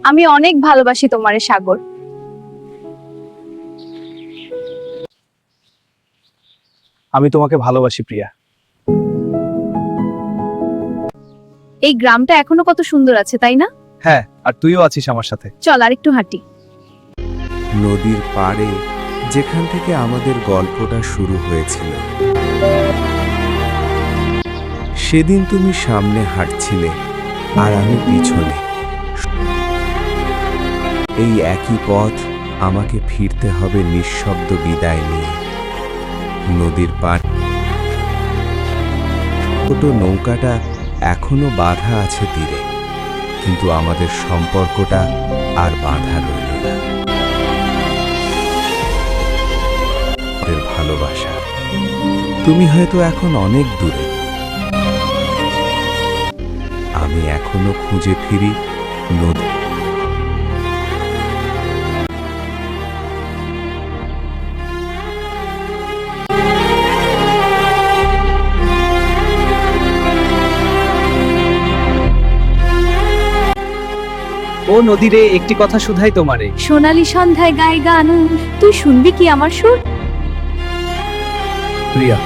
আমি অনেক ভালোবাসি তোমারে সাগর। আমি তোমাকে ভালোবাসি প্রিয়া। এই গ্রামটা এখনো কত সুন্দর আছে, তাই না? হ্যাঁ, আর তুইও আছিস আমার সাথে। চল আর একটু হাঁটি। নদীর পাড়ে, যেখান থেকে আমাদের গল্পটা শুরু হয়েছিল। সেদিন তুমি সামনে হাঁটছিলে আর আমি পিছনে। এই একই পথ আমাকে ফিরতে হবে নিঃশব্দ বিদায় নিয়ে। নদীর পাড় ছোট নৌকাটা এখনো বাঁধা আছে তীরে, কিন্তু আমাদের সম্পর্কটা আর বাঁধা রইল না। আমাদের ভালোবাসা, তুমি হয়তো এখন অনেক দূরে, আমি এখনো খুঁজে ফিরি নদী। ও নদীরে একটি কথা শুধাই তোমারে। সোনালী সন্ধ্যায় গায় গান, তুই শুনবি কি আমার সুর? প্রিয়া,